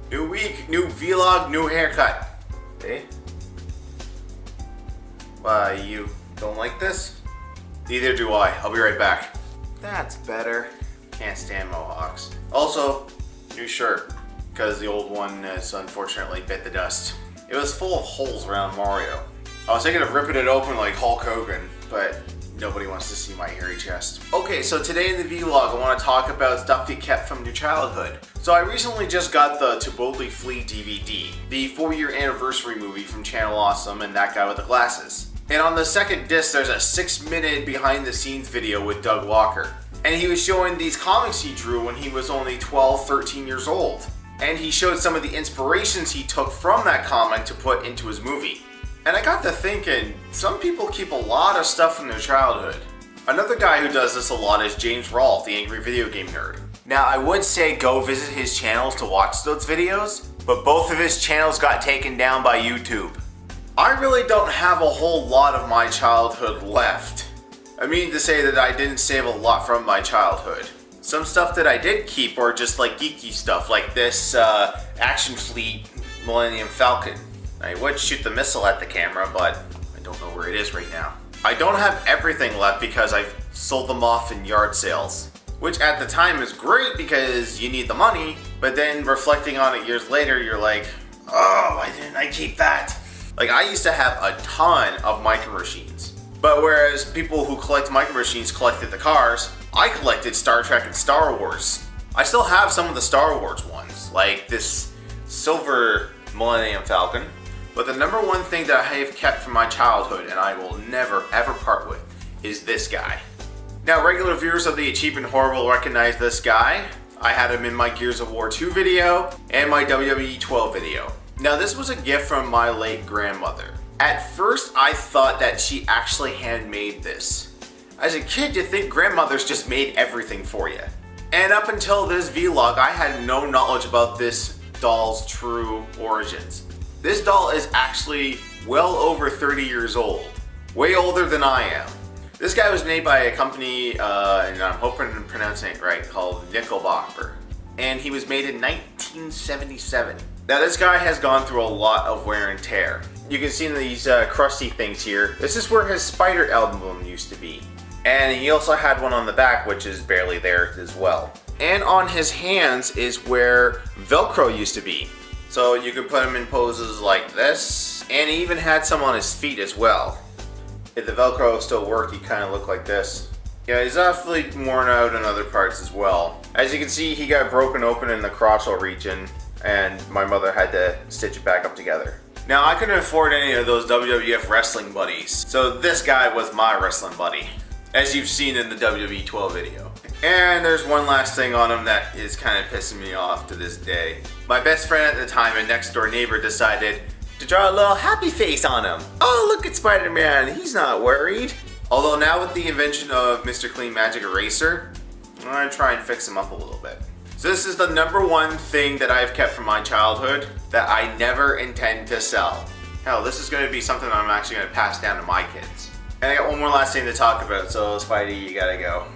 New week, new vlog, new haircut. Eh? Why, you don't like this? Neither do I. I'll be right back. That's better. Can't stand mohawks. Also, new shirt, because the old one has unfortunately bit the dust. It was full of holes around Mario. I was thinking of ripping it open like Hulk Hogan, but nobody wants to see my hairy chest. Okay, so today in the vlog, I want to talk about stuff you kept from your childhood. So I recently just got the To Boldly Flee DVD, the 4-year anniversary movie from Channel Awesome and That Guy with the Glasses. And on the second disc, there's a 6-minute behind the scenes video with Doug Walker. And he was showing these comics he drew when he was only 12, 13 years old. And he showed some of the inspirations he took from that comic to put into his movie. And I got to thinking, some people keep a lot of stuff from their childhood. Another guy who does this a lot is James Rolfe, the Angry Video Game Nerd. Now, I would say go visit his channels to watch those videos, but both of his channels got taken down by YouTube. I really don't have a whole lot of my childhood left. I mean to say that I didn't save a lot from my childhood. Some stuff that I did keep are just like geeky stuff, like this Action Fleet Millennium Falcon. I would shoot the missile at the camera, but I don't know where it is right now. I don't have everything left because I've sold them off in yard sales, which at the time is great because you need the money, but then reflecting on it years later, you're like, oh, why didn't I keep that? Like, I used to have a ton of Micro Machines, but whereas people who collect Micro Machines collected the cars, I collected Star Trek and Star Wars. I still have some of the Star Wars ones, like this silver Millennium Falcon. But the number one thing that I have kept from my childhood and I will never ever part with is this guy. Now, regular viewers of the Achievement Horror will recognize this guy. I had him in my Gears of War 2 video and my WWE 12 video. Now, this was a gift from my late grandmother. At first, I thought that she actually handmade this. As a kid, you think grandmothers just made everything for you. And up until this vlog, I had no knowledge about this doll's true origins. This doll is actually well over 30 years old. Way older than I am. This guy was made by a company, and I'm hoping I'm pronouncing it right, called Nickelbacker. And he was made in 1977. Now, this guy has gone through a lot of wear and tear. You can see these crusty things here. This is where his Spider album used to be. And he also had one on the back, which is barely there as well. And on his hands is where Velcro used to be. So you could put him in poses like this, and he even had some on his feet as well. If the Velcro still worked, he kind of looked like this. Yeah, he's awfully worn out in other parts as well. As you can see, he got broken open in the crotchal region, and my mother had to stitch it back up together. Now, I couldn't afford any of those WWF wrestling buddies, so this guy was my wrestling buddy, as you've seen in the WWE 12 video. And there's one last thing on him that is kind of pissing me off to this day. My best friend at the time and next door neighbor decided to draw a little happy face on him. Oh, look at Spider-Man, he's not worried. Although now with the invention of Mr. Clean Magic Eraser, I'm gonna try and fix him up a little bit. So this is the number one thing that I've kept from my childhood that I never intend to sell. Hell, this is gonna be something I'm actually gonna pass down to my kids. And I got one more last thing to talk about, so Spidey, you gotta go.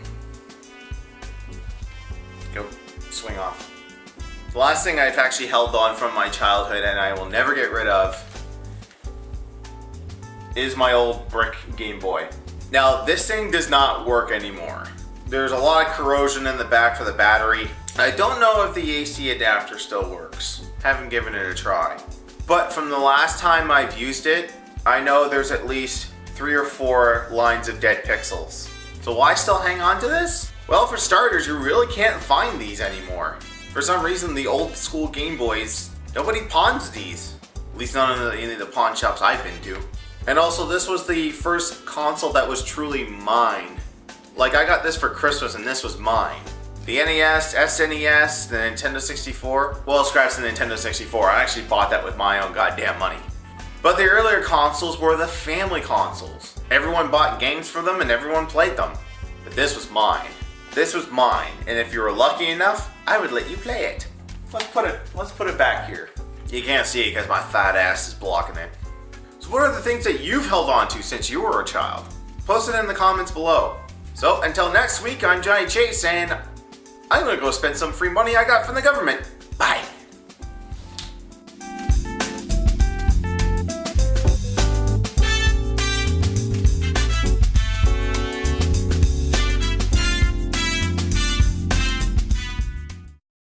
Go, swing off. The last thing I've actually held on from my childhood and I will never get rid of is my old brick Game Boy. Now, this thing does not work anymore. There's a lot of corrosion in the back for the battery. I don't know if the AC adapter still works. Haven't given it a try. But from the last time I've used it, I know there's at least 3 or 4 lines of dead pixels. So why still hang on to this? Well, for starters, you really can't find these anymore. For some reason, the old school Game Boys, nobody pawns these. At least not in any of the pawn shops I've been to. And also, this was the first console that was truly mine. Like, I got this for Christmas and this was mine. The NES, SNES, the Nintendo 64. Well, scratch the Nintendo 64. I actually bought that with my own goddamn money. But the earlier consoles were the family consoles. Everyone bought games for them and everyone played them. But this was mine. This was mine, and if you were lucky enough, I would let you play it. Let's put it back here. You can't see it because my fat ass is blocking it. So what are the things that you've held on to since you were a child? Post it in the comments below. So until next week, I'm Johnny Chase, and I'm gonna go spend some free money I got from the government. Bye.